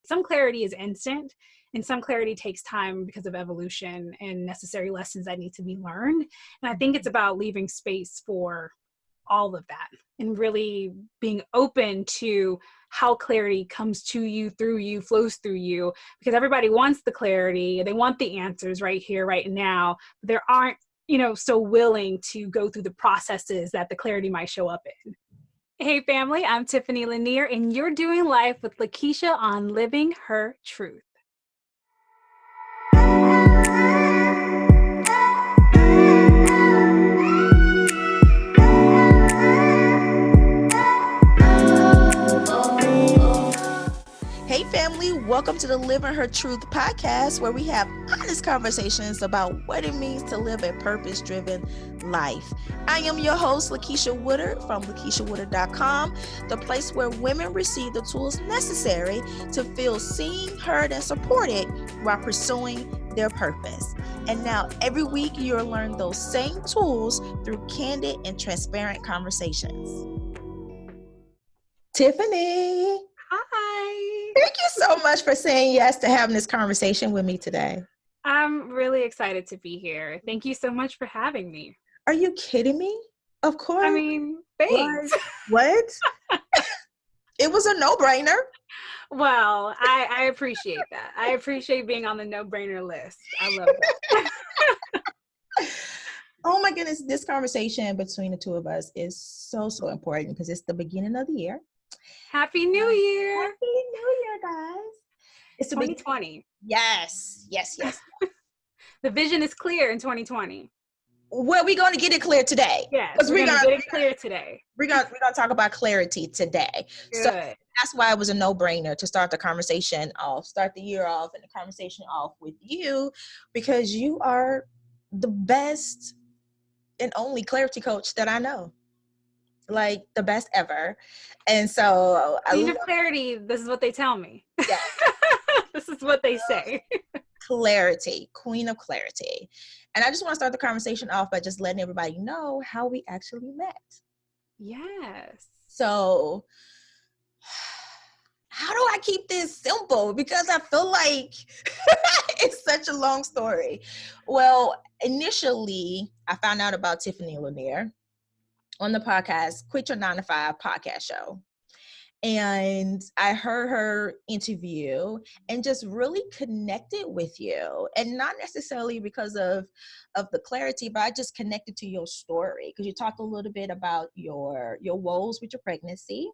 some clarity is instant and some clarity takes time because of evolution and necessary lessons that need to be learned. And I think it's about leaving space for all of that and really being open to how clarity comes to you, through you, flows through you, because everybody wants the clarity. They want the answers right here, right now. But there aren't, so willing to go through the processes that the clarity might show up in. Hey family, I'm Tiffany Lanier and you're doing life with LaKitia on Living Her Truth. Hey family, welcome to the Living Her Truth podcast, where we have honest conversations about what it means to live a purpose-driven life. I am your host, LaKitia Woodard from LaKitiaWoodard.com, the place where women receive the tools necessary to feel seen, heard, and supported while pursuing their purpose. And now every week you'll learn those same tools through candid and transparent conversations. Tiffany. Hi. Thank you so much for saying yes to having this conversation with me today. I'm really excited to be here. Thank you so much for having me. Are you kidding me? Of course. I mean, thanks. What? It was a no-brainer. Well, I appreciate that. I appreciate being on the no-brainer list. I love that. Oh my goodness, this conversation between the two of us is so important because it's the beginning of the year. Happy New Year. Happy New Year, guys. It's 2020. Yes. The vision is clear in 2020. Well, we're going to get it clear today. Yes, we're going to get it clear today. We're going to talk about clarity today. Good. So that's why it was a no-brainer to start the conversation off, start the year off and the conversation off with you, because you are the best and only clarity coach that I know. Like the best ever. And so Queen of clarity, this is what they tell me. Yeah. This is what they say. Clarity, queen of clarity. And I just want to start the conversation off by just letting everybody know how we actually met. Yes. So how do I keep this simple? Because I feel like it's such a long story. Well, initially I found out about Tiffany Lanier on the podcast, Quit Your 9-to-5 podcast show. And I heard her interview and just really connected with you. And not necessarily because of the clarity, but I just connected to your story because you talked a little bit about your woes with your pregnancy.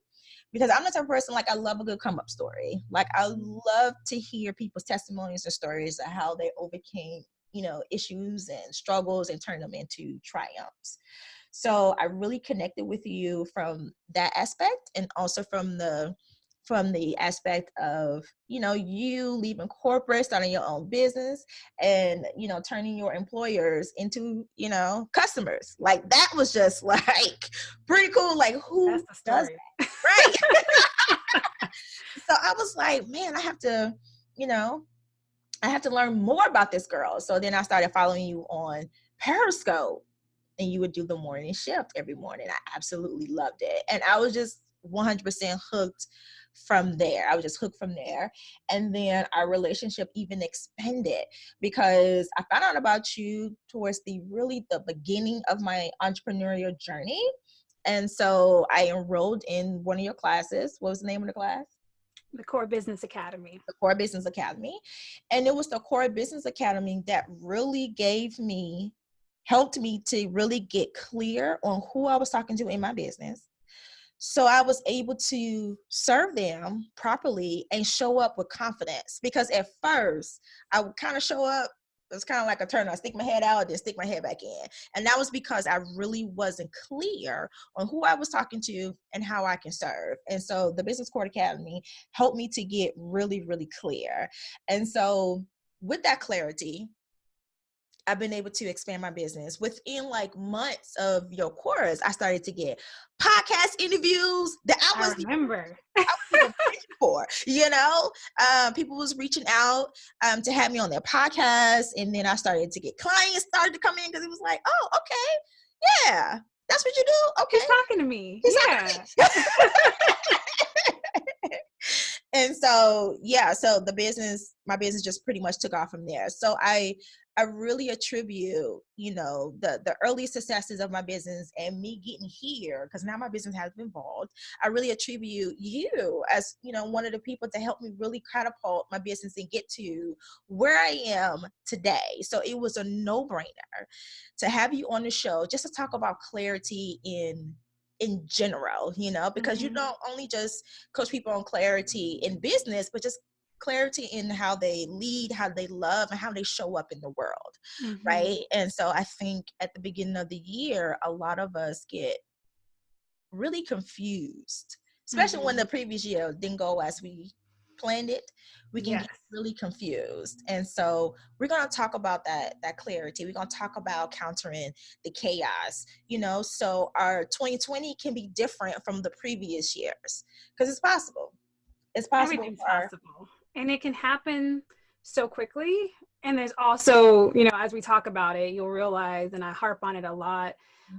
Because I'm the type of person, like, I love a good come up story. Like, I love to hear people's testimonies and stories of how they overcame, issues and struggles and turned them into triumphs. So I really connected with you from that aspect, and also from the aspect of, you leaving corporate, starting your own business, and, turning your employers into, customers. Like, that was just like pretty cool. Like, who does that? Right. So I was like, man, I have to learn more about this girl. So then I started following you on Periscope. And you would do the morning shift every morning. I absolutely loved it. And I was just 100% hooked from there. And then our relationship even expanded because I found out about you towards the beginning of my entrepreneurial journey. And so I enrolled in one of your classes. What was the name of the class? The Core Business Academy. The Core Business Academy. And it was the Core Business Academy that really helped me to really get clear on who I was talking to in my business. So I was able to serve them properly and show up with confidence. Because at first I would kind of show up, it was kind of like a turn. I stick my head out, then stick my head back in. And that was because I really wasn't clear on who I was talking to and how I can serve. And so the Business Core Academy helped me to get really, really clear. And so with that clarity, I've been able to expand my business. Within like months of your course, I started to get podcast interviews that I remember even for, people was reaching out to have me on their podcast. And then I started to get clients started to come in because it was like, oh, okay. Yeah, that's what you do. Okay. He's talking to me. He's yeah. talking to me. And so, yeah, so my business just pretty much took off from there. So I really attribute, the early successes of my business and me getting here, because now my business has been evolved. I really attribute you as, one of the people to help me really catapult my business and get to where I am today. So it was a no-brainer to have you on the show just to talk about clarity in general, because you don't only just coach people on clarity in business, but just clarity in how they lead, how they love, and how they show up in the world, right? And so I think at the beginning of the year, a lot of us get really confused, especially when the previous year didn't go as we planned it. We can get really confused. And so we're going to talk about that clarity. We're going to talk about countering the chaos, so our 2020 can be different from the previous years, because it's possible. It's possible. Everything's possible. And it can happen so quickly. And there's also, as we talk about it, you'll realize, and I harp on it a lot,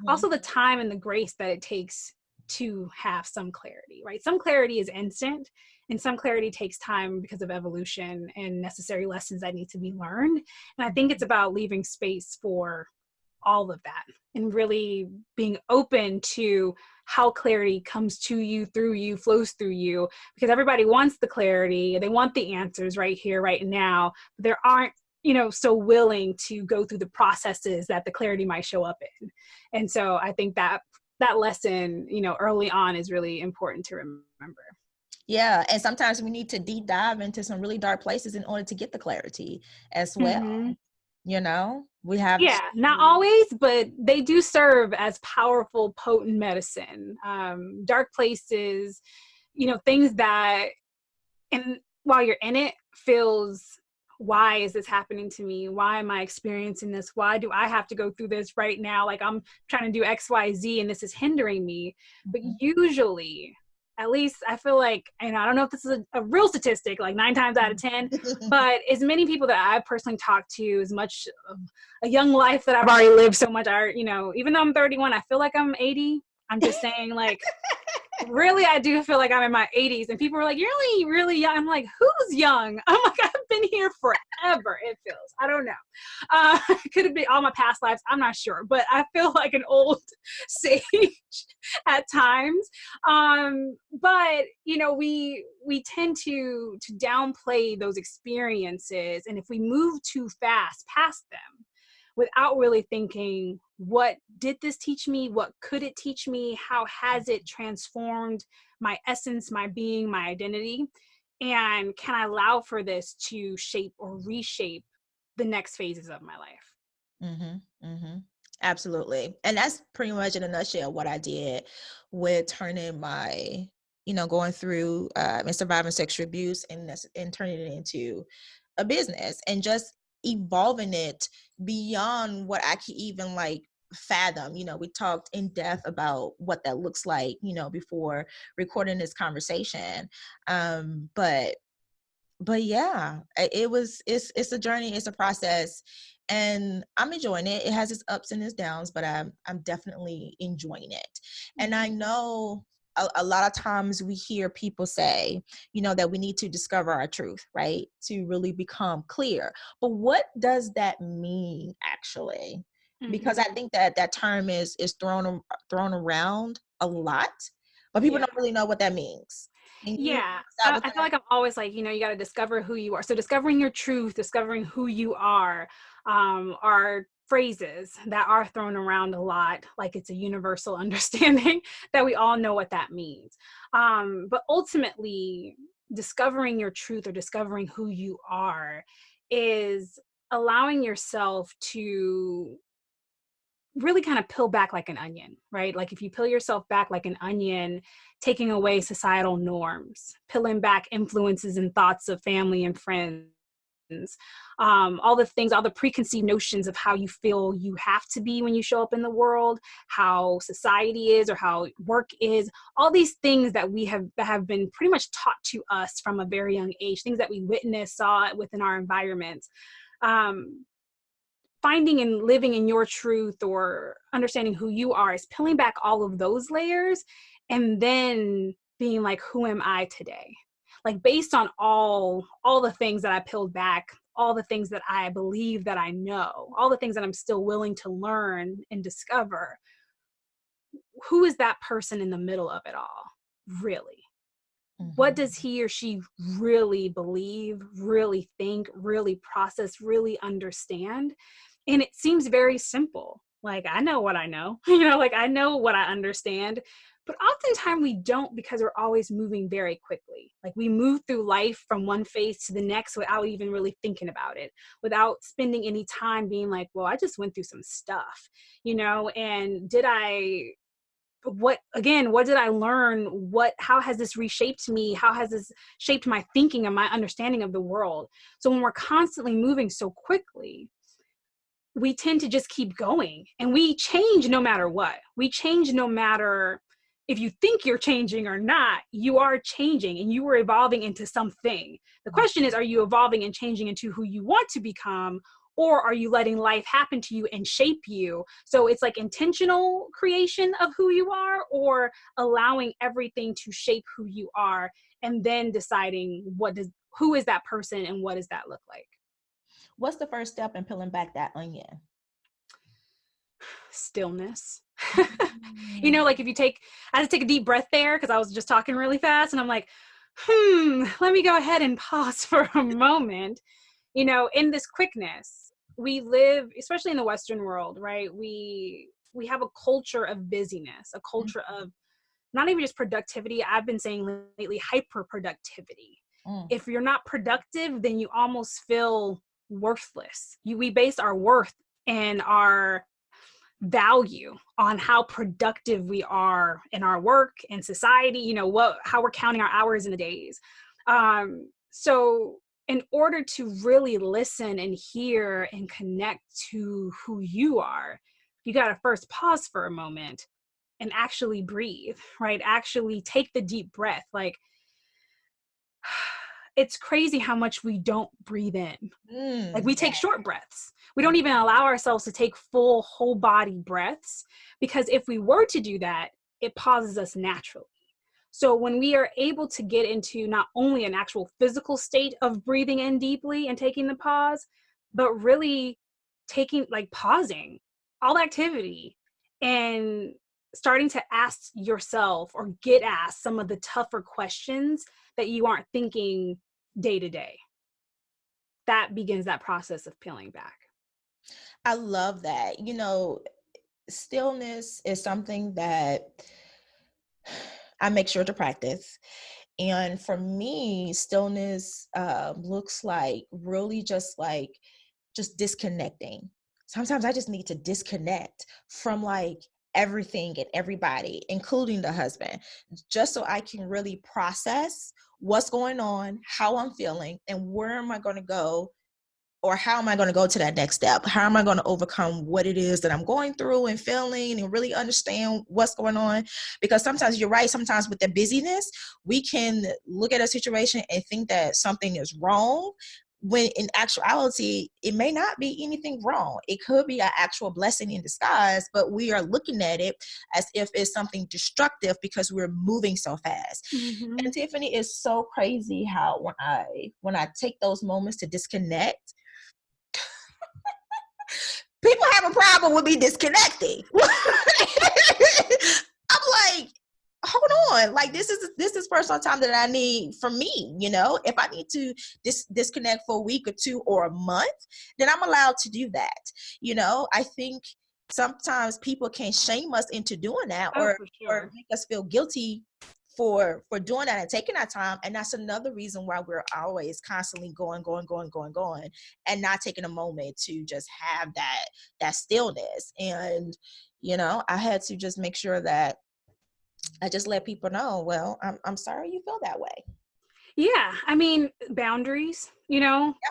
also the time and the grace that it takes to have some clarity, right? Some clarity is instant, and some clarity takes time because of evolution and necessary lessons that need to be learned. And I think it's about leaving space for all of that and really being open to how clarity comes to you, through you, flows through you, because everybody wants the clarity. They want the answers right here, right now. But there aren't, so willing to go through the processes that the clarity might show up in. And so I think that lesson, early on is really important to remember. Yeah. And sometimes we need to deep dive into some really dark places in order to get the clarity as well. We have not always, but they do serve as powerful, potent medicine. Dark places, things that, and while you're in it, feels, why is this happening to me? Why am I experiencing this? Why do I have to go through this right now? Like, I'm trying to do X, Y, Z, and this is hindering me. But usually, at least I feel like, and I don't know if this is a real statistic, like 9 times out of 10, but as many people that I've personally talked to, as much of a young life that I've already lived so much, even though I'm 31, I feel like I'm 80. I'm just saying, like, really, I do feel like I'm in my 80s, and people are like, you're only really young. I'm like, who's young? I'm like, I've been here forever, it feels. I don't know. Could have been all my past lives. I'm not sure, but I feel like an old sage at times. But, we tend to downplay those experiences. And if we move too fast past them, without really thinking, what did this teach me? What could it teach me? How has it transformed my essence, my being, my identity? And can I allow for this to shape or reshape the next phases of my life? Absolutely. And that's pretty much in a nutshell what I did with turning my, going through and surviving sexual abuse and turning it into a business, and just evolving it beyond what I could even fathom. We talked in depth about what that looks like, before recording this conversation. But yeah, it's a journey, it's a process, and I'm enjoying it. It has its ups and its downs, but I'm definitely enjoying it. And I know a lot of times we hear people say, that we need to discover our truth, right? To really become clear. But what does that mean actually? Because I think that term is thrown around a lot, but people don't really know what that means. I feel like I'm always like, you got to discover who you are. So discovering your truth, discovering who you are phrases that are thrown around a lot, like it's a universal understanding that we all know what that means. But ultimately, discovering your truth or discovering who you are is allowing yourself to really kind of peel back like an onion, right? Like if you peel yourself back like an onion, taking away societal norms, peeling back influences and thoughts of family and friends, all the things, all the preconceived notions of how you feel you have to be when you show up in the world, how society is or how work is, all these things that have been pretty much taught to us from a very young age, things that we witnessed, saw within our environments. Finding and living in your truth or understanding who you are is peeling back all of those layers and then being like, who am I today? like based on all the things that I peeled back, all the things that I believe that I know, all the things that I'm still willing to learn and discover, who is that person in the middle of it all, really? What does he or she really believe, really think, really process, really understand? And it seems very simple. Like, I know what I know, like I know what I understand, but oftentimes we don't, because we're always moving very quickly. Like we move through life from one phase to the next without even really thinking about it, without spending any time being like, well, I just went through some stuff, and what did I learn? How has this reshaped me? How has this shaped my thinking and my understanding of the world? So when we're constantly moving so quickly, we tend to just keep going, and we change no matter what. We change no matter if you think you're changing or not. You are changing and you are evolving into something. The question is, are you evolving and changing into who you want to become, or are you letting life happen to you and shape you? So it's like intentional creation of who you are, or allowing everything to shape who you are, and then deciding who is that person and what does that look like? What's the first step in peeling back that onion? Stillness. Like I had to take a deep breath there because I was just talking really fast, and I'm like, let me go ahead and pause for a moment. In this quickness, we live, especially in the Western world, right? We have a culture of busyness, a culture of not even just productivity. I've been saying lately, hyper productivity. If you're not productive, then you almost feel worthless. We base our worth and our value on how productive we are in our work and society, how we're counting our hours in the days. So in order to really listen and hear and connect to who you are, you got to first pause for a moment and actually breathe, right? Actually take the deep breath. Like, it's crazy how much we don't breathe in. Like we take short breaths. We don't even allow ourselves to take full whole body breaths, because if we were to do that, it pauses us naturally. So when we are able to get into not only an actual physical state of breathing in deeply and taking the pause, but really pausing all activity and starting to ask yourself or get asked some of the tougher questions that you aren't thinking day to day, that begins that process of peeling back. I love that. Stillness is something that I make sure to practice. And for me, stillness looks like really just disconnecting. Sometimes I just need to disconnect from everything and everybody, including the husband, just so I can really process what's going on, how I'm feeling, and where am I going to go, or how am I going to go to that next step? How am I going to overcome what it is that I'm going through and feeling, and really understand what's going on? Because sometimes you're right. Sometimes with the busyness, we can look at a situation and think that something is wrong, when in actuality, it may not be anything wrong. It could be an actual blessing in disguise, but we are looking at it as if it's something destructive because we're moving so fast. Mm-hmm. And Tiffany, is so crazy how when I take those moments to disconnect, people have a problem with me disconnecting. I'm like, hold on, this is personal time that I need for me. If I need to disconnect for a week or two or a month, then I'm allowed to do that. I think sometimes people can shame us into doing that, or make us feel guilty for doing that and taking that time. And that's another reason why we're always constantly going, and not taking a moment to just have that stillness. And I had to just make sure that I just let people know, well, I'm sorry you feel that way. Yeah, I mean, boundaries,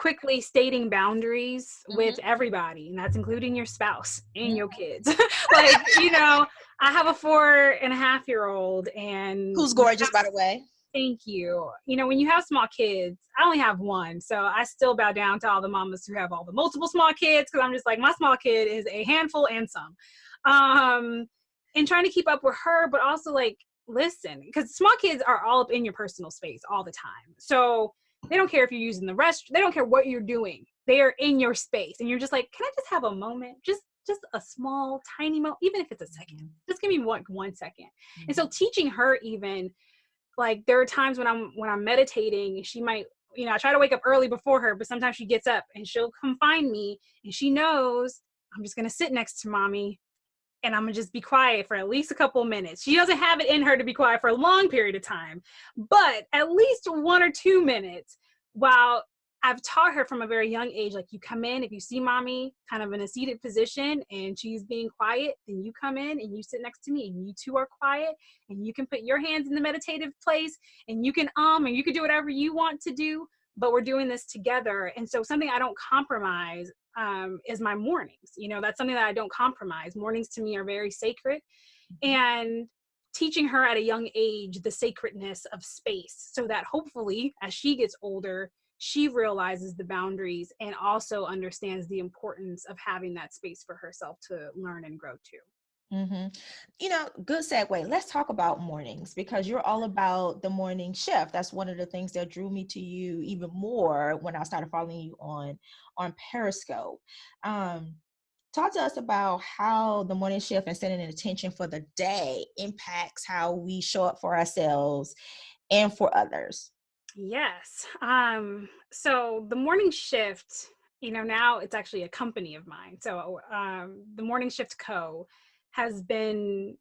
quickly stating boundaries with everybody, and that's including your spouse and your kids. I have a 4.5-year-old, and who's gorgeous, by the way. Thank you. When you have small kids, I only have one, so I still bow down to all the mamas who have all the multiple small kids, because I'm just like, my small kid is a handful and some. And trying to keep up with her, but also listen, because small kids are all up in your personal space all the time. So they don't care if you're using the restroom. They don't care what you're doing. They are in your space. And you're just like, can I just have a moment? Just a small, tiny moment, even if it's a second. Just give me one second. And so teaching her, even like, there are times when I'm meditating, she might, I try to wake up early before her, but sometimes she gets up and she'll come find me, and she knows I'm just going to sit next to mommy, and I'm gonna just be quiet for at least a couple of minutes. She doesn't have it in her to be quiet for a long period of time, but at least 1 or 2 minutes, while I've taught her from a very young age, like, you come in, if you see mommy kind of in a seated position and she's being quiet, then you come in and you sit next to me and you two are quiet, and you can put your hands in the meditative place, and you can and you can do whatever you want to do, but we're doing this together. And so something I don't compromise is my mornings. That's something that I don't compromise. Mornings to me are very sacred, and teaching her at a young age the sacredness of space, so that hopefully as she gets older, she realizes the boundaries and also understands the importance of having that space for herself to learn and grow too. Good segue. Let's talk about mornings, because you're all about the morning shift. That's one of the things that drew me to you even more when I started following you on Periscope. Talk to us about how the morning shift and setting an intention for the day impacts how we show up for ourselves and for others. Yes. So the morning shift, now it's actually a company of mine. So the Morning Shift Co. has been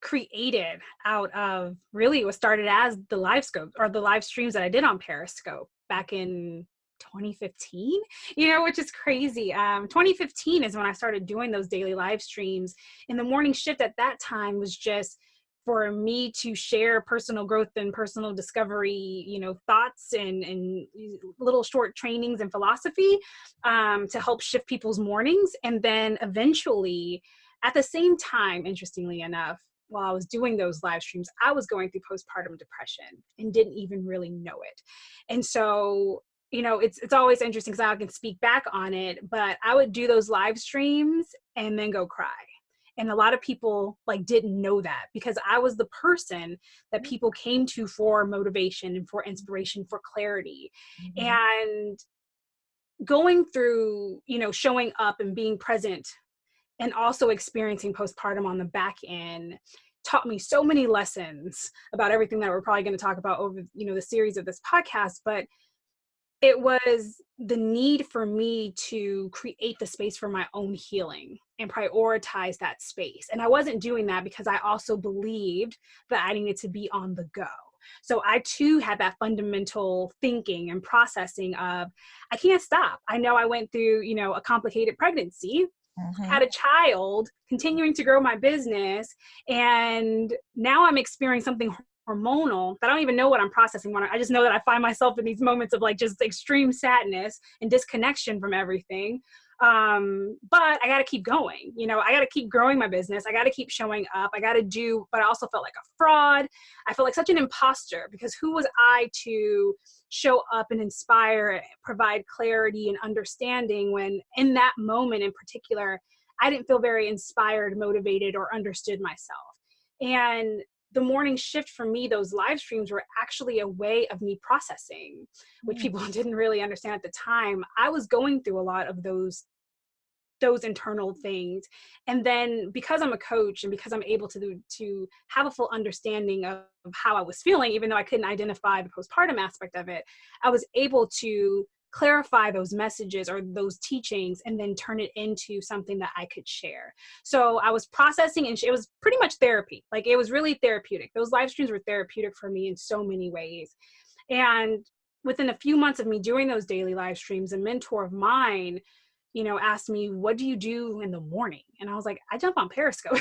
created out of, really, it was started as the live scope or the live streams that I did on Periscope back in 2015, which is crazy. 2015 is when I started doing those daily live streams, and the morning shift at that time was just for me to share personal growth and personal discovery, thoughts and little short trainings and philosophy to help shift people's mornings. And then eventually, at the same time, interestingly enough, while I was doing those live streams, I was going through postpartum depression and didn't even really know it. And so, it's always interesting because I can speak back on it, but I would do those live streams and then go cry. And a lot of people didn't know that, because I was the person that people came to for motivation and for inspiration, for clarity. And going through, showing up and being present and also experiencing postpartum on the back end taught me so many lessons about everything that we're probably going to talk about over, the series of this podcast. But it was the need for me to create the space for my own healing and prioritize that space. And I wasn't doing that because I also believed that I needed to be on the go. So I too had that fundamental thinking and processing of, I can't stop. I know I went through, a complicated pregnancy, had a child, continuing to grow my business, and now I'm experiencing something hormonal that I don't even know what I'm processing. I just know that I find myself in these moments of just extreme sadness and disconnection from everything. But I got to keep going. I got to keep growing my business. I got to keep showing up. I got to do, but I also felt like a fraud. I felt like such an imposter, because who was I to show up and inspire, provide clarity and understanding, when in that moment in particular, I didn't feel very inspired, motivated, or understood myself. And the morning shift for me, those live streams were actually a way of me processing, which people didn't really understand at the time. I was going through a lot of those internal things. And then because I'm a coach and because I'm able to have a full understanding of how I was feeling, even though I couldn't identify the postpartum aspect of it, I was able to clarify those messages or those teachings and then turn it into something that I could share. So I was processing, and it was pretty much therapy. It was really therapeutic. Those live streams were therapeutic for me in so many ways. And within a few months of me doing those daily live streams, a mentor of mine, asked me, what do you do in the morning? And I was like, I jump on Periscope.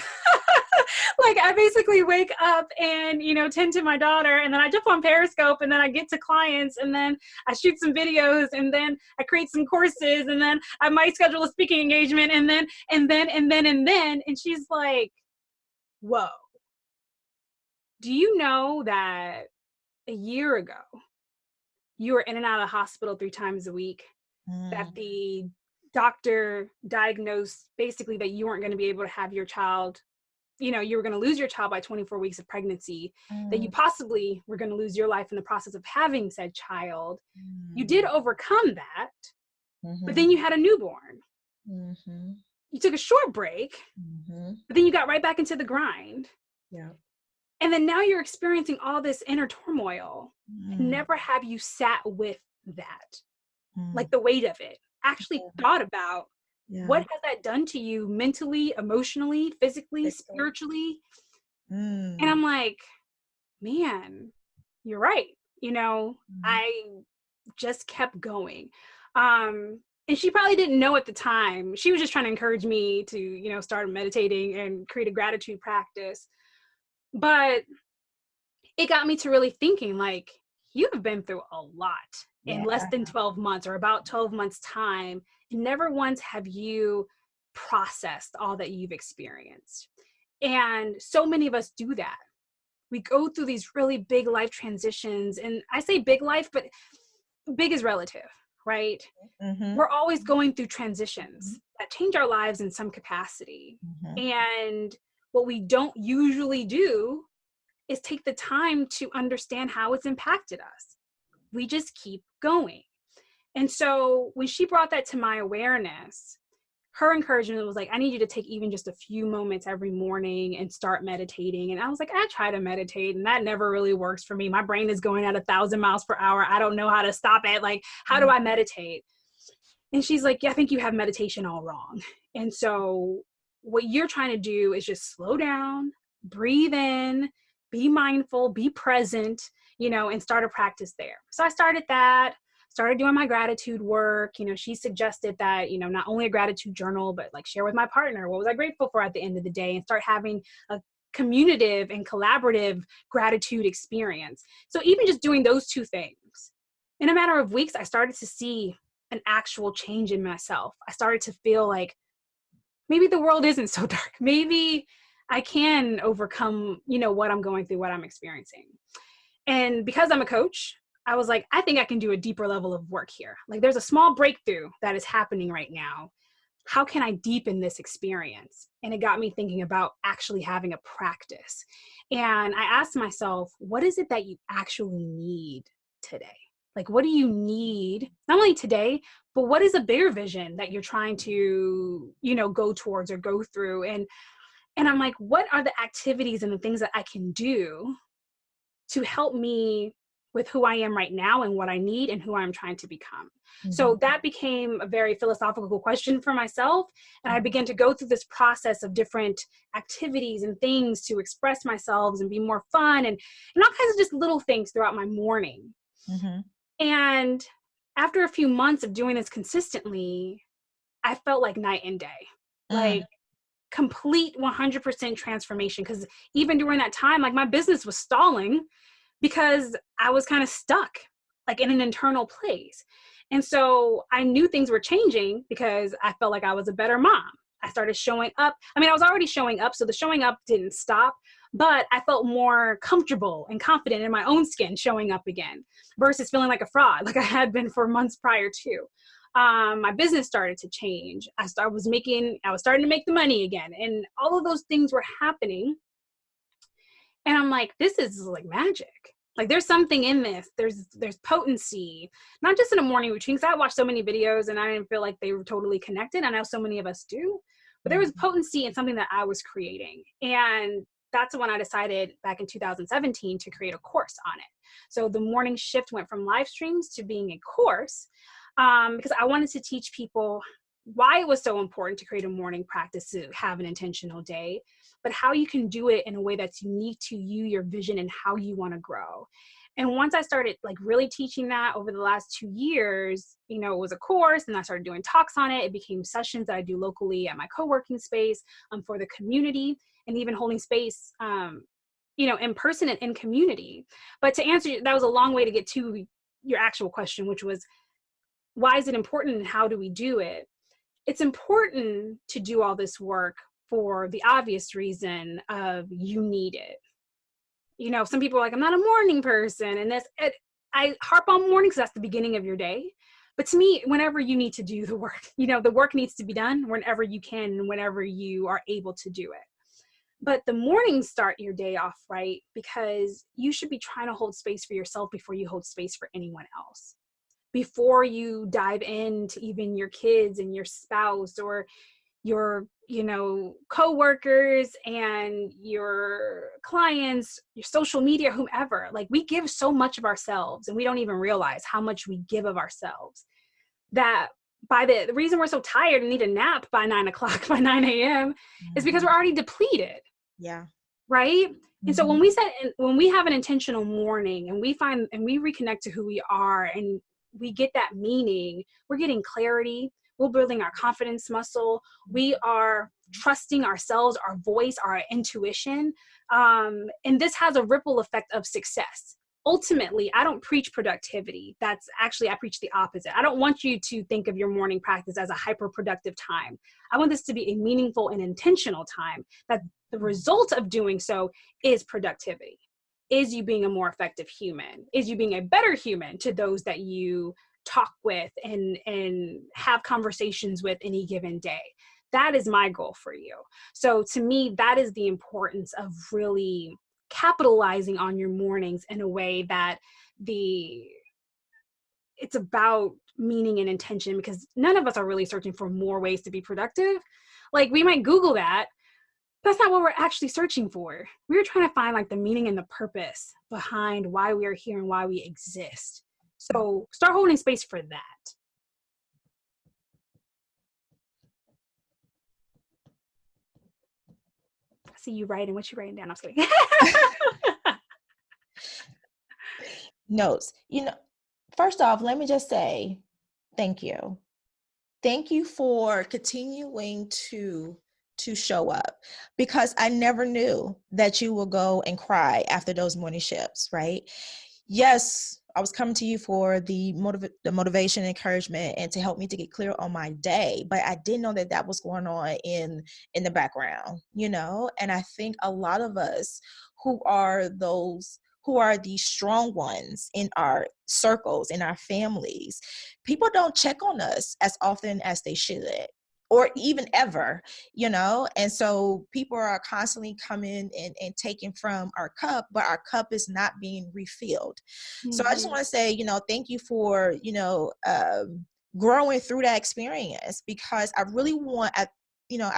I basically wake up and, tend to my daughter, and then I jump on Periscope, and then I get to clients, and then I shoot some videos, and then I create some courses, and then I might schedule a speaking engagement, and then, and she's like, whoa, do you know that a year ago you were in and out of the hospital 3 times a week, that the doctor diagnosed basically that you weren't going to be able to have your child you were going to lose your child by 24 weeks of pregnancy, that you possibly were going to lose your life in the process of having said child. You did overcome that, but then you had a newborn. You took a short break, but then you got right back into the grind. Yeah. And then now you're experiencing all this inner turmoil. And never have you sat with that, like the weight of it, actually thought about what has that done to you mentally, emotionally, physically, spiritually? And I'm like, man, you're right. I just kept going. And she probably didn't know at the time. She was just trying to encourage me to, start meditating and create a gratitude practice. But it got me to really thinking, like, you have been through a lot in less than 12 months or about 12 months time. And never once have you processed all that you've experienced. And so many of us do that. We go through these really big life transitions. And I say big life, but big is relative, right? We're always going through transitions that change our lives in some capacity. And what we don't usually do is take the time to understand how it's impacted us. We just keep going. And so when she brought that to my awareness, her encouragement was like, I need you to take even just a few moments every morning and start meditating. And I was like, I try to meditate and that never really works for me. My brain is going at 1,000 miles per hour. I don't know how to stop it. Like, how do I meditate? And she's like, yeah, I think you have meditation all wrong. And so what you're trying to do is just slow down, breathe in, be mindful, be present, and start a practice there. So I started doing my gratitude work. She suggested that, not only a gratitude journal, but like share with my partner, what was I grateful for at the end of the day, and start having a communicative and collaborative gratitude experience. So even just doing those two things, in a matter of weeks, I started to see an actual change in myself. I started to feel like maybe the world isn't so dark. Maybe I can overcome, what I'm going through, what I'm experiencing. And because I'm a coach, I was like, I think I can do a deeper level of work here. Like, there's a small breakthrough that is happening right now. How can I deepen this experience? And it got me thinking about actually having a practice. And I asked myself, what is it that you actually need today? Like, what do you need, not only today, but what is a bigger vision that you're trying to, go towards or go through? And I'm like, what are the activities and the things that I can do to help me with who I am right now and what I need and who I'm trying to become? So that became a very philosophical question for myself. And I began to go through this process of different activities and things to express myself and be more fun and all kinds of just little things throughout my morning. And after a few months of doing this consistently, I felt like night and day, like complete 100% transformation. Because even during that time, like, my business was stalling because I was kind of stuck, like, in an internal place. And so I knew things were changing because I felt like I was a better mom. I started showing up. I mean, I was already showing up, so the showing up didn't stop, but I felt more comfortable and confident in my own skin showing up again versus feeling like a fraud, like I had been for months prior to. My business started to change. I was starting to make the money again, and all of those things were happening. And I'm like, this is like magic. Like, there's something in this. There's potency, not just in a morning routine. Because I watched so many videos and I didn't feel like they were totally connected. I know so many of us do, but there was potency in something that I was creating. And that's when I decided back in 2017 to create a course on it. So the morning shift went from live streams to being a course, because I wanted to teach people why it was so important to create a morning practice to have an intentional day, but how you can do it in a way that's unique to you, your vision, and how you want to grow. And once I started like really teaching that over the last 2 years, it was a course, and I started doing talks on it. It became sessions that I do locally at my co-working space for the community, and even holding space, in person and in community. But to answer, that was a long way to get to your actual question, which was, why is it important and how do we do it? It's important to do all this work for the obvious reason of you need it. Some people are like, I'm not a morning person. And I harp on morning because that's the beginning of your day. But to me, whenever you need to do the work, the work needs to be done whenever you can and whenever you are able to do it. But the mornings start your day off right, because you should be trying to hold space for yourself before you hold space for anyone else. Before you dive into even your kids and your spouse or your, coworkers and your clients, your social media, whomever, like we give so much of ourselves and we don't even realize how much we give of ourselves, that by the reason we're so tired and need a nap by 9 o'clock, by 9 a.m. is because we're already depleted. Yeah. Right. And so Mhm. when we have an intentional morning and we reconnect to who we are and we get that meaning, we're getting clarity, we're building our confidence muscle, we are trusting ourselves, our voice, our intuition. And this has a ripple effect of success. Ultimately, I don't preach productivity. I preach the opposite. I don't want you to think of your morning practice as a hyper productive time. I want this to be a meaningful and intentional time, that the result of doing so is productivity, is you being a more effective human, is you being a better human to those that you talk with and have conversations with any given day. That is my goal for you. So to me, that is the importance of really capitalizing on your mornings in a way that it's about meaning and intention, because none of us are really searching for more ways to be productive. Like we might Google that. That's not what we're actually searching for. We're trying to find like the meaning and the purpose behind why we are here and why we exist. So start holding space for that. I see you writing. What you writing down? I was kidding. Notes. First off, let me just say thank you. Thank you for continuing to show up, because I never knew that you will go and cry after those morning shifts, right? Yes, I was coming to you for the motivation, encouragement, and to help me to get clear on my day, but I didn't know that was going on in the background, and I think a lot of us who are the strong ones in our circles, in our families, people don't check on us as often as they should, or even ever, and so people are constantly coming and taking from our cup, but our cup is not being refilled. Mm-hmm. So I just want to say, thank you for, growing through that experience, because I really want, out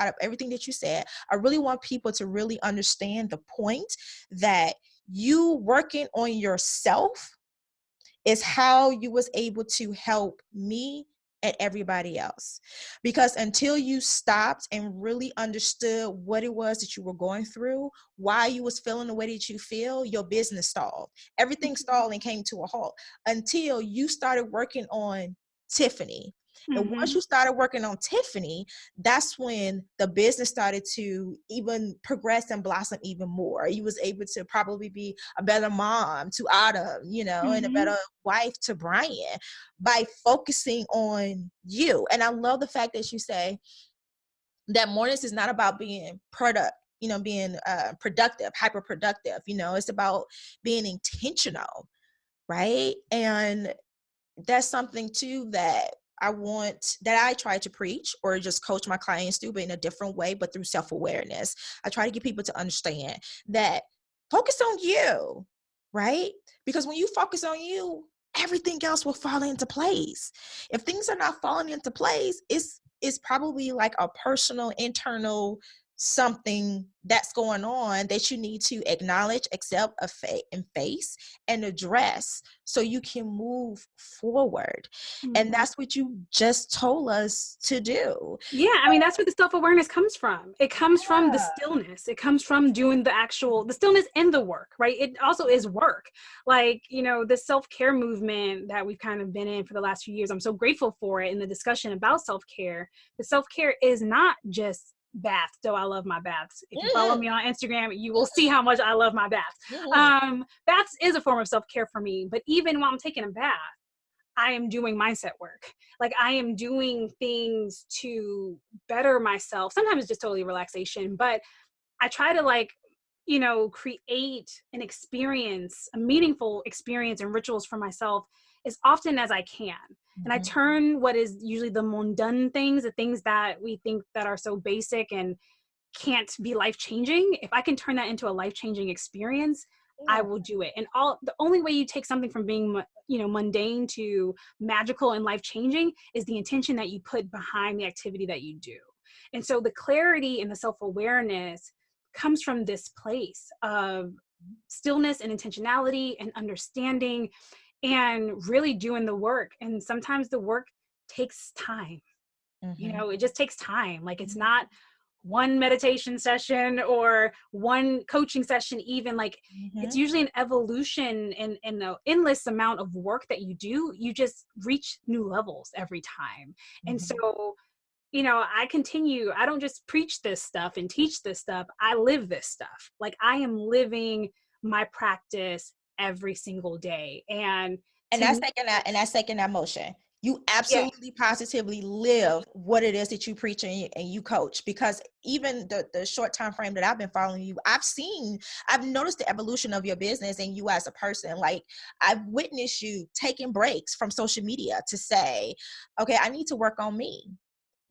of everything that you said, I really want people to really understand the point that you working on yourself is how you was able to help me and everybody else. Because until you stopped and really understood what it was that you were going through, why you was feeling the way that you feel, your business stalled. Everything stalled and came to a halt until you started working on Tiffany. And once you started working on Tiffany, that's when the business started to even progress and blossom even more. You was able to probably be a better mom to Autumn, and a better wife to Brian by focusing on you. And I love the fact that you say that mornings is not about being productive, hyper productive. It's about being intentional, right? And that's something too that I try to preach or just coach my clients through, but in a different way, but through self-awareness. I try to get people to understand that focus on you, right? Because when you focus on you, everything else will fall into place. If things are not falling into place, it's probably like a personal, internal something that's going on that you need to acknowledge, accept, and face and address so you can move forward. And that's what you just told us to do. Yeah, I mean, that's where the self-awareness comes from. It comes from the stillness. It comes from doing the stillness and the work, right? It also is work. Like, the self-care movement that we've kind of been in for the last few years, I'm so grateful for it in the discussion about self-care. The self-care is not just baths, though I love my baths. If you follow me on Instagram, you will see how much I love my baths. Baths is a form of self-care for me, but even while I'm taking a bath, I am doing mindset work. Like I am doing things to better myself. Sometimes it's just totally relaxation, but I try to create an experience, a meaningful experience and rituals for myself as often as I can. And I turn what is usually the mundane things, the things that we think that are so basic and can't be life-changing, if I can turn that into a life-changing experience, I will do it. And the only way you take something from being, mundane to magical and life-changing is the intention that you put behind the activity that you do. And so the clarity and the self-awareness comes from this place of stillness and intentionality and understanding and really doing the work. And sometimes the work takes time. It just takes time. Like, it's not one meditation session or one coaching session, even. Like, it's usually an evolution and an endless amount of work that you do. You just reach new levels every time. And so, I don't just preach this stuff and teach this stuff. I live this stuff. Like, I am living my practice every single day. And that's taking that motion. You absolutely positively live what it is that you preach and you coach, because even the short time frame that I've been following you, I've noticed the evolution of your business and you as a person. Like, I've witnessed you taking breaks from social media to say, okay, I need to work on me.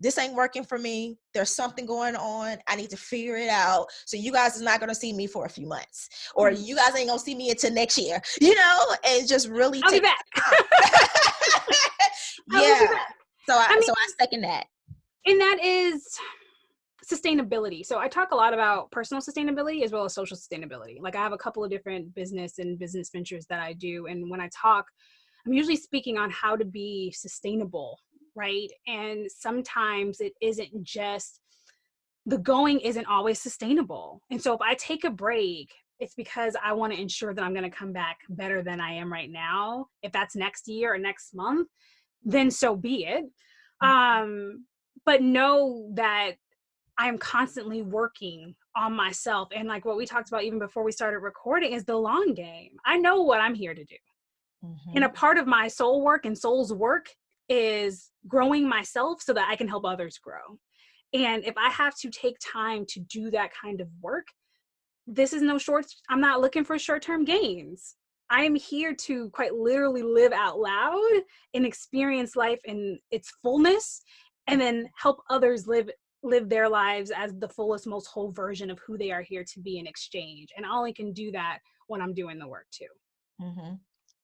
This ain't working for me. There's something going on. I need to figure it out. So you guys is not going to see me for a few months, or you guys ain't going to see me until next year, and just really I'll be back. So I second that. And that is sustainability. So I talk a lot about personal sustainability as well as social sustainability. Like, I have a couple of different business ventures that I do. And when I talk, I'm usually speaking on how to be sustainable, right? And sometimes it isn't just, the going isn't always sustainable. And so if I take a break, it's because I want to ensure that I'm going to come back better than I am right now. If that's next year or next month, then so be it. But know that I'm constantly working on myself. And like what we talked about even before we started recording is the long game. I know what I'm here to do. And a part of my soul work and soul's work is growing myself so that I can help others grow. And if I have to take time to do that kind of work, I'm not looking for short-term gains. I am here to quite literally live out loud and experience life in its fullness, and then help others live their lives as the fullest, most whole version of who they are here to be in exchange. And I only can do that when I'm doing the work too.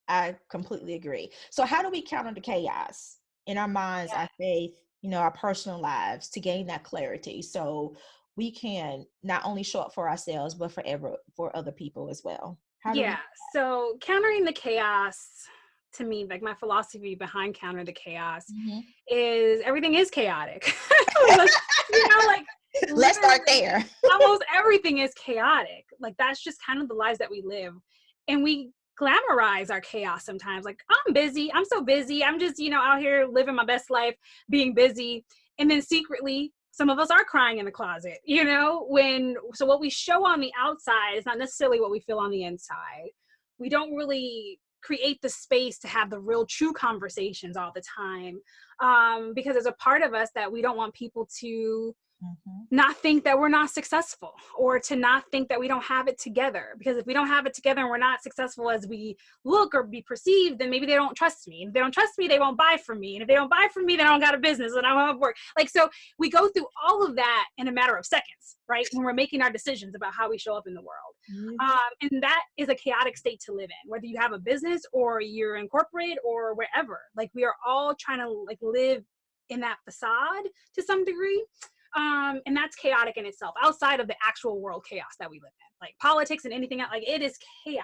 I completely agree. So how do we counter the chaos in our minds, our faith, our personal lives, to gain that clarity so we can not only show up for ourselves, but for other people as well? So countering the chaos, to me, like, my philosophy behind counter the chaos is everything is chaotic. Let's start there. Almost everything is chaotic. Like, that's just kind of the lives that we live. And we glamorize our chaos sometimes. Like, I'm busy. I'm so busy. I'm just, out here living my best life, being busy. And then secretly, some of us are crying in the closet, so what we show on the outside is not necessarily what we feel on the inside. We don't really create the space to have the real true conversations all the time, because there's a part of us that we don't want people to not think that we're not successful, or to not think that we don't have it together. Because if we don't have it together and we're not successful as we look or be perceived, then maybe they don't trust me. And if they don't trust me, they won't buy from me. And if they don't buy from me, then I don't got a business and I don't have work. Like, so we go through all of that in a matter of seconds, right? When we're making our decisions about how we show up in the world. And that is a chaotic state to live in, whether you have a business or you're in corporate or wherever. Like, we are all trying to live in that facade to some degree. And that's chaotic in itself, outside of the actual world chaos that we live in, like politics and anything else. Like, it is chaos.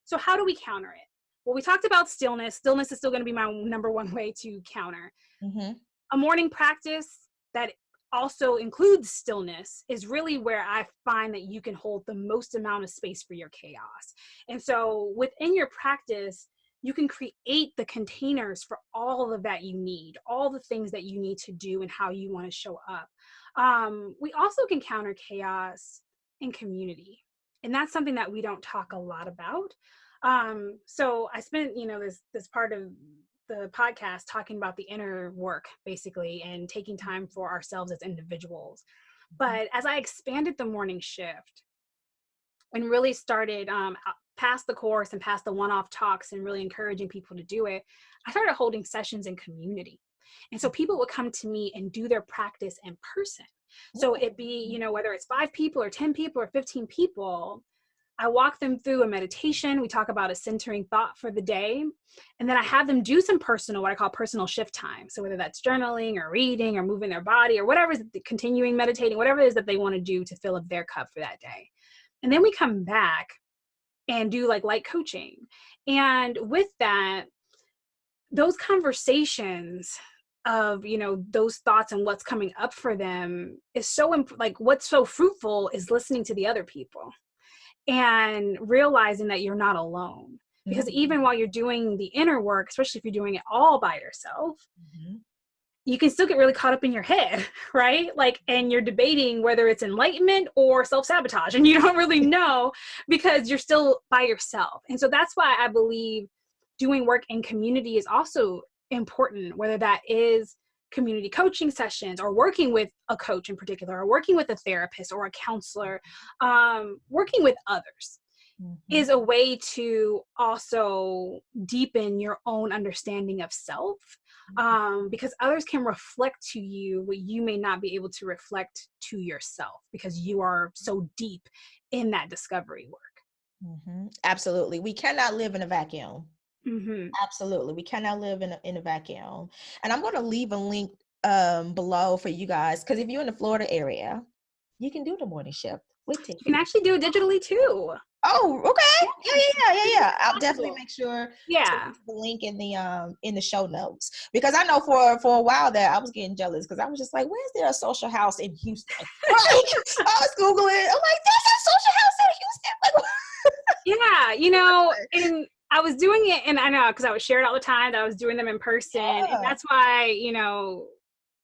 So how do we counter it? Well, we talked about stillness. Stillness is still going to be my number one way to counter. A morning practice that also includes stillness is really where I find that you can hold the most amount of space for your chaos. And so within your practice, you can create the containers for all of that you need, all the things that you need to do and how you want to show up. We also can counter chaos in community. And that's something that we don't talk a lot about. So I spent, this part of the podcast talking about the inner work, basically, and taking time for ourselves as individuals. But as I expanded the morning shift and really started past the course and past the one-off talks and really encouraging people to do it, I started holding sessions in community. And so people would come to me and do their practice in person. So it be, you know, whether it's 5 people or 10 people or 15 people, I walk them through a meditation. We talk about a centering thought for the day. And then I have them do some personal, what I call personal shift time. So whether that's journaling or reading or moving their body or whatever, continuing meditating, whatever it is that they want to do to fill up their cup for that day. And then we come back and do like light coaching. And with that, those conversations of, you know, those thoughts and what's coming up for them is so like what's so fruitful is listening to the other people and realizing that you're not alone. Because even while you're doing the inner work, especially if you're doing it all by yourself, you can still get really caught up in your head, right? Like, and you're debating whether it's enlightenment or self-sabotage, and you don't really know because you're still by yourself. And so that's why I believe doing work in community is also important, whether that is community coaching sessions or working with a coach in particular, or working with a therapist or a counselor, working with others is a way to also deepen your own understanding of self, because others can reflect to you what you may not be able to reflect to yourself because you are so deep in that discovery work. Absolutely. We cannot live in a vacuum. Absolutely. We cannot live in a vacuum. And I'm going to leave a link below for you guys, because if you're in the Florida area, you can do the morning shift with Tiffany. You can actually do it digitally too. Oh, okay. Yeah. I'll definitely make sure to put the link in the show notes, because I know for a while there I was getting jealous because I was just like, where's there a social house in Houston? Like, I was Googling. I'm like, there's a social house in Houston. Like, yeah, you know, and I was doing it, and I know because I would share it all the time that I was doing them in person. And that's why, you know,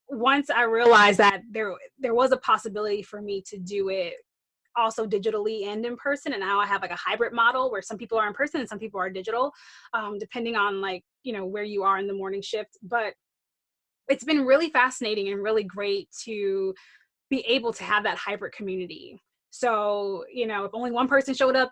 once I realized that there was a possibility for me to do it also digitally and in person, and now I have like a hybrid model where some people are in person and some people are digital, depending on, like, you know, where you are in the morning shift. But it's been really fascinating and really great to be able to have that hybrid community. So, you know, if only one person showed up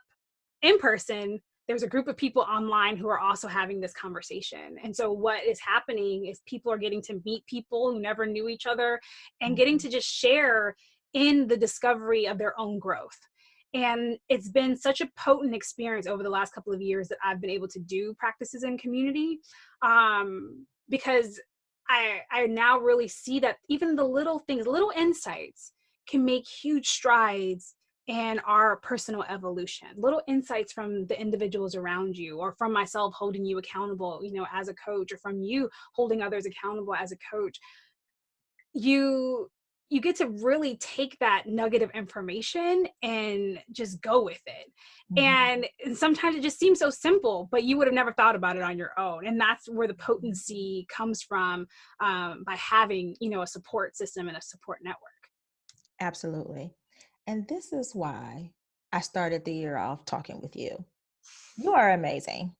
in person, there's a group of people online who are also having this conversation. And so what is happening is people are getting to meet people who never knew each other and getting to just share in the discovery of their own growth. And it's been such a potent experience over the last couple of years that I've been able to do practices in community, because I now really see that even the little things, little insights can make huge strides and our personal evolution. Little insights from the individuals around you, or from myself holding you accountable, you know, as a coach, or from you holding others accountable as a coach. You get to really take that nugget of information and just go with it. And sometimes it just seems so simple, but you would have never thought about it on your own. And that's where the potency comes from, by having, you know, a support system and a support network. Absolutely. And this is why I started the year off talking with you. You are amazing.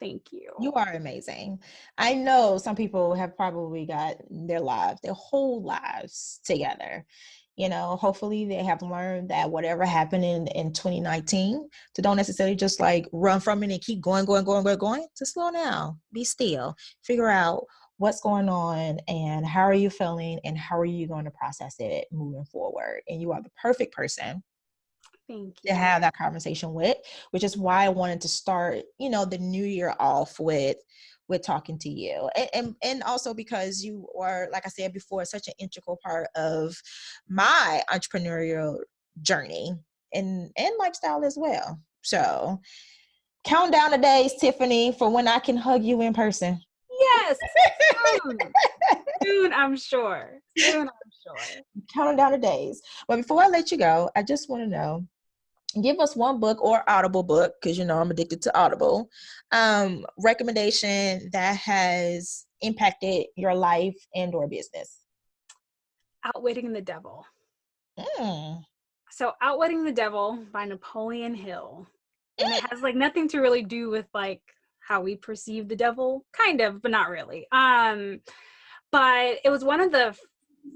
Thank you. You are amazing. I know some people have probably got their whole lives together. You know, hopefully they have learned that whatever happened in 2019, to don't necessarily just like run from it and keep going, to slow down, be still, figure out what's going on and how are you feeling and how are you going to process it moving forward. And you are the perfect person to have that conversation with, which is why I wanted to start, you know, the new year off with talking to you. And also because you are, like I said before, such an integral part of my entrepreneurial journey and lifestyle as well. So count down the days, Tiffany, for when I can hug you in person. Yes. Soon, I'm sure. Counting down the days. But before I let you go, I just want to know, give us one book or Audible book, because you know I'm addicted to Audible, recommendation that has impacted your life and or business. Outwitting the Devil. So Outwitting the Devil by Napoleon Hill. And it has like nothing to really do with like how we perceive the devil, kind of, but not really. But it was one of the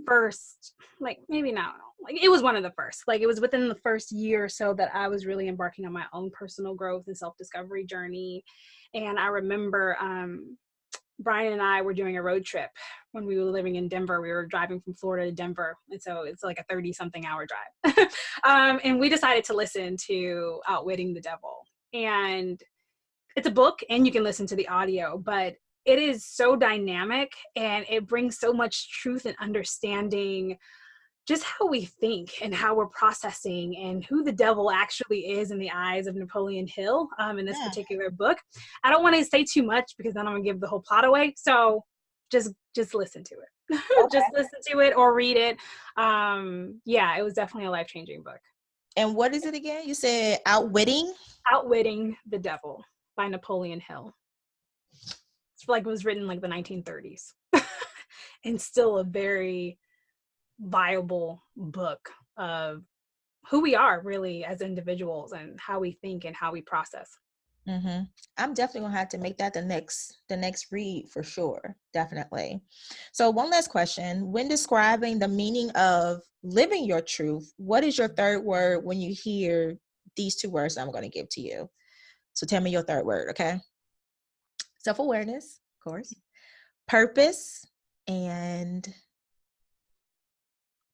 first, like maybe not, like it was one of the first, like it was within the first year or so that I was really embarking on my own personal growth and self-discovery journey. And I remember Brian and I were doing a road trip when we were living in Denver. We were driving from Florida to Denver. And so it's like a 30-something hour drive. And we decided to listen to Outwitting the Devil. And it's a book and you can listen to the audio, but it is so dynamic and it brings so much truth and understanding just how we think and how we're processing and who the devil actually is in the eyes of Napoleon Hill in this particular book. I don't want to say too much because then I'm going to give the whole plot away. So just listen to it. Okay. Just listen to it or read it. It was definitely a life-changing book. And what is it again? You said Outwitting the Devil by Napoleon Hill. It's like it was written like the 1930s and still a very viable book of who we are really as individuals and how we think and how we process. Mm-hmm. I'm definitely gonna have to make that the next read for sure. Definitely. So one last question: when describing the meaning of living your truth, what is your third word when you hear these two words I'm going to give to you? So tell me your third word, okay? Self-awareness, of course, purpose, and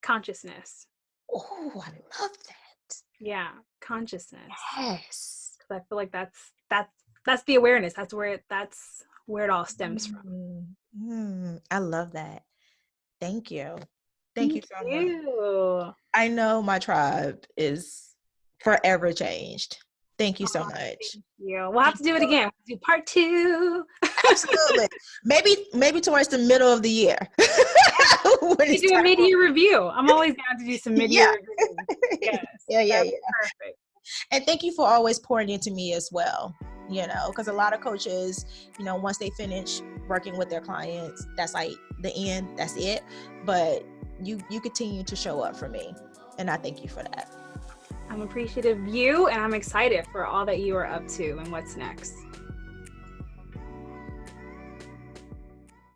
consciousness. Oh, I love that. Yeah, consciousness. Yes. Because I feel like that's the awareness. That's where it all stems from. I love that. Thank you. Thank you so much. I know my tribe is forever changed. Thank you so much. Thank you. We'll have to do it again. We'll do part 2. Absolutely. Maybe towards the middle of the year. We do a mid-year review. I'm always down to do some mid-year reviews. Yes. Yeah. Perfect. And thank you for always pouring into me as well. Because a lot of coaches, once they finish working with their clients, that's like the end, that's it. But you continue to show up for me. And I thank you for that. I'm appreciative of you and I'm excited for all that you are up to and what's next.